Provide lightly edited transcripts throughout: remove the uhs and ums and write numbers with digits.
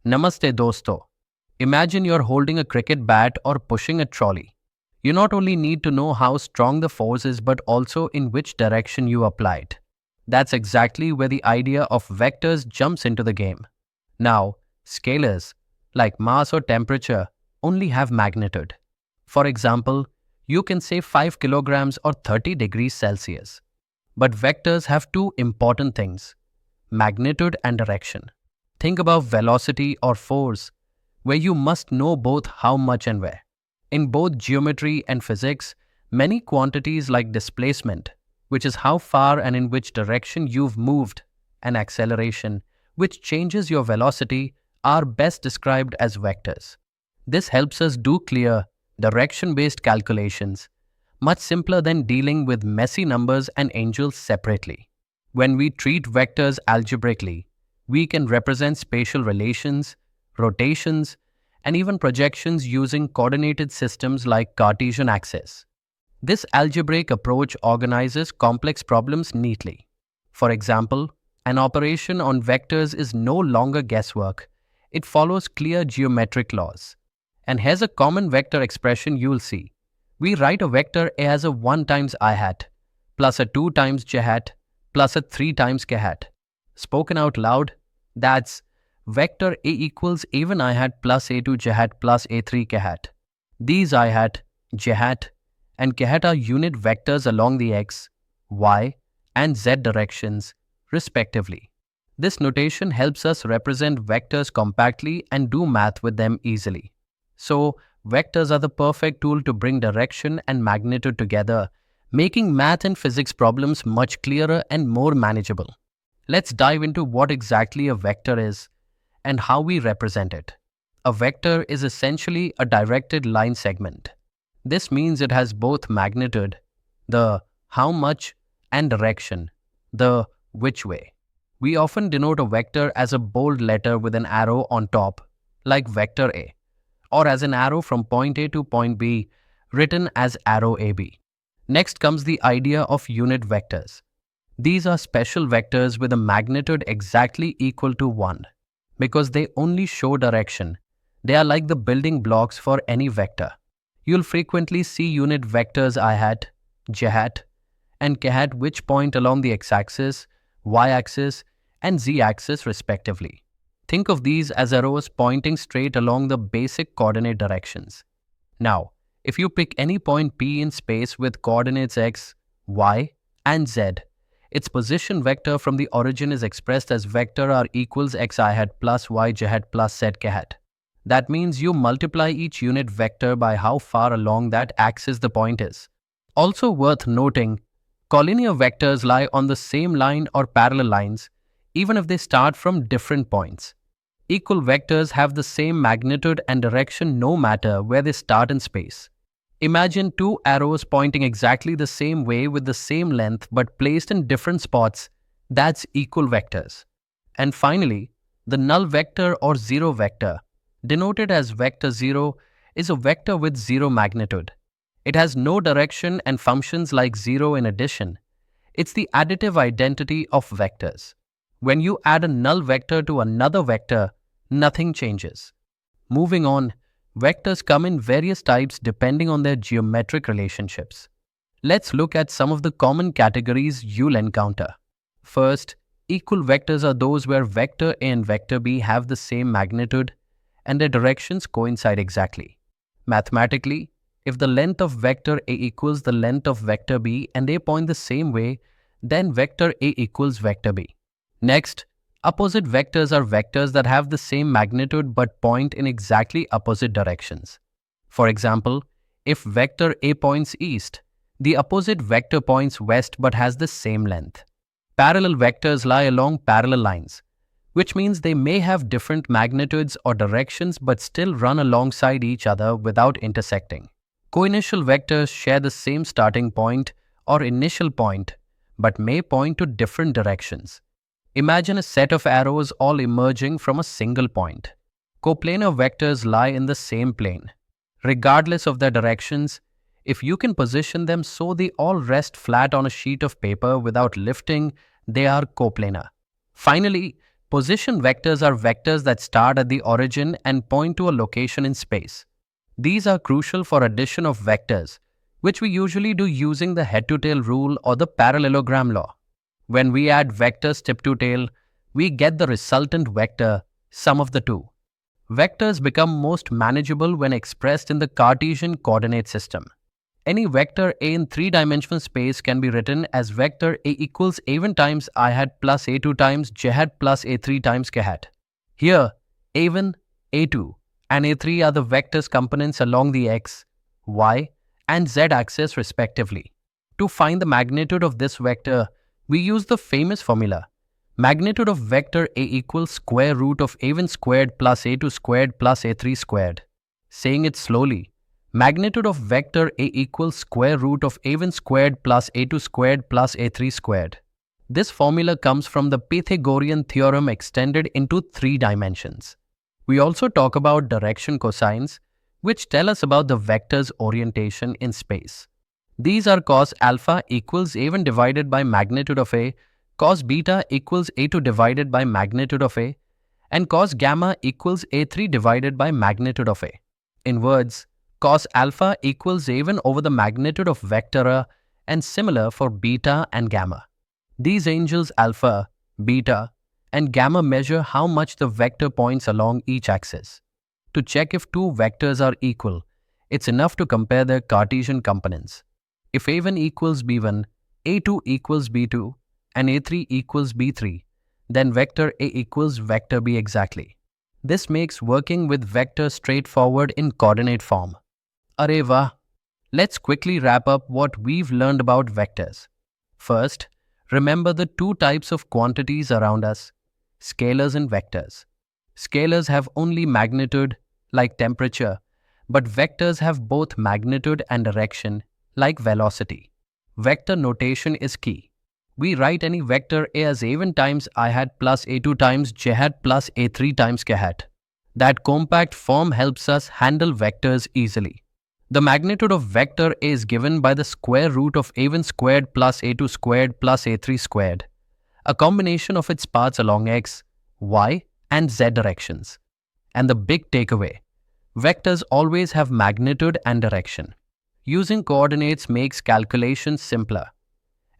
Namaste dosto. Imagine you're holding a cricket bat or pushing a trolley. You not only need to know how strong the force is but also in which direction you apply it. That's exactly where the idea of vectors jumps into the game. Now, scalars, like mass or temperature, only have magnitude. For example, you can say 5 kilograms or 30 degrees Celsius. But vectors have two important things: magnitude and direction. Think about velocity or force, where you must know both how much and where. In both geometry and physics, many quantities like displacement, which is how far and in which direction you've moved, and acceleration, which changes your velocity, are best described as vectors. This helps us do clear, direction-based calculations, much simpler than dealing with messy numbers and angels separately. When we treat vectors algebraically, we can represent spatial relations, rotations, and even projections using coordinated systems like Cartesian axis. This algebraic approach organizes complex problems neatly. For example, an operation on vectors is no longer guesswork. It follows clear geometric laws. And here's a common vector expression you'll see. We write a vector A as a 1 times I hat, plus a 2 times j hat, plus a 3 times k hat. Spoken out loud, that's vector A equals A1 I hat plus A2 j hat plus A3 k hat. These I hat, j hat, and k hat are unit vectors along the x, y, and z directions, respectively. This notation helps us represent vectors compactly and do math with them easily. So, vectors are the perfect tool to bring direction and magnitude together, making math and physics problems much clearer and more manageable. Let's dive into what exactly a vector is and how we represent it. A vector is essentially a directed line segment. This means it has both magnitude, the how much, and direction, the which way. We often denote a vector as a bold letter with an arrow on top, like vector A, or as an arrow from point A to point B, written as arrow AB. Next comes the idea of unit vectors. These are special vectors with a magnitude exactly equal to 1. Because they only show direction, they are like the building blocks for any vector. You'll frequently see unit vectors I hat, j hat, and k hat which point along the x-axis, y-axis, and z-axis respectively. Think of these as arrows pointing straight along the basic coordinate directions. Now, if you pick any point P in space with coordinates x, y, and z, its position vector from the origin is expressed as vector r equals x I hat plus y j hat plus z k hat. That means you multiply each unit vector by how far along that axis the point is. Also worth noting, collinear vectors lie on the same line or parallel lines, even if they start from different points. Equal vectors have the same magnitude and direction no matter where they start in space. Imagine two arrows pointing exactly the same way with the same length but placed in different spots. That's equal vectors. And finally, the null vector or zero vector, denoted as vector 0, is a vector with zero magnitude. It has no direction and functions like 0 in addition. It's the additive identity of vectors. When you add a null vector to another vector, nothing changes. Moving on, vectors come in various types depending on their geometric relationships. Let's look at some of the common categories you'll encounter. First, equal vectors are those where vector A and vector B have the same magnitude and their directions coincide exactly. Mathematically, if the length of vector A equals the length of vector B and they point the same way, then vector A equals vector B. Next, opposite vectors are vectors that have the same magnitude but point in exactly opposite directions. For example, if vector A points east, the opposite vector points west but has the same length. Parallel vectors lie along parallel lines, which means they may have different magnitudes or directions but still run alongside each other without intersecting. Coinitial vectors share the same starting point or initial point but may point to different directions. Imagine a set of arrows all emerging from a single point. Coplanar vectors lie in the same plane. Regardless of their directions, if you can position them so they all rest flat on a sheet of paper without lifting, they are coplanar. Finally, Position vectors are vectors that start at the origin and point to a location in space. These are crucial for addition of vectors, which we usually do using the head-to-tail rule or the parallelogram law. When we add vectors tip to tail, we get the resultant vector, sum of the two. Vectors become most manageable when expressed in the Cartesian coordinate system. Any vector A in three-dimensional space can be written as vector A equals A1 times I hat plus A2 times J hat plus A3 times K hat. Here, A1, A2, and A3 are the vector's components along the x, y, and z axis respectively. To find the magnitude of this vector, we use the famous formula. Magnitude of vector A equals square root of A1 squared plus A2 squared plus A3 squared. Saying it slowly, magnitude of vector A equals square root of A1 squared plus A2 squared plus A3 squared. This formula comes from the Pythagorean theorem extended into 3 dimensions. We also talk about direction cosines, which tell us about the vector's orientation in space. These are cos alpha equals A1 divided by magnitude of A, cos beta equals A2 divided by magnitude of A, and cos gamma equals A3 divided by magnitude of A. In words, cos alpha equals A1 over the magnitude of vector A, and similar for beta and gamma. These angles alpha, beta, and gamma measure how much the vector points along each axis. To check if two vectors are equal, it's enough to compare their Cartesian components. If A1 equals B1, A2 equals B2, and A3 equals B3, then vector A equals vector B exactly. This makes working with vectors straightforward in coordinate form. Arey wah! Let's quickly wrap up what we've learned about vectors. First, remember the two types of quantities around us, scalars and vectors. Scalars have only magnitude, like temperature, but vectors have both magnitude and direction, like velocity. Vector notation is key. We write any vector A as A1 times I hat plus A2 times J hat plus A3 times K hat. That compact form helps us handle vectors easily. The magnitude of vector A is given by the square root of A1 squared plus A2 squared plus A3 squared, a combination of its parts along x, y, and z directions. And the big takeaway, vectors always have magnitude and direction. Using coordinates makes calculations simpler.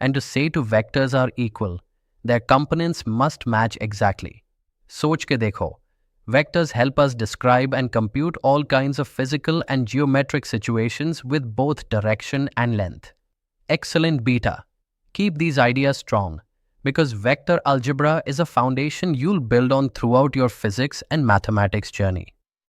And to say two vectors are equal, their components must match exactly. Soch ke dekho. Vectors help us describe and compute all kinds of physical and geometric situations with both direction and length. Excellent beta. Keep these ideas strong, because vector algebra is a foundation you'll build on throughout your physics and mathematics journey.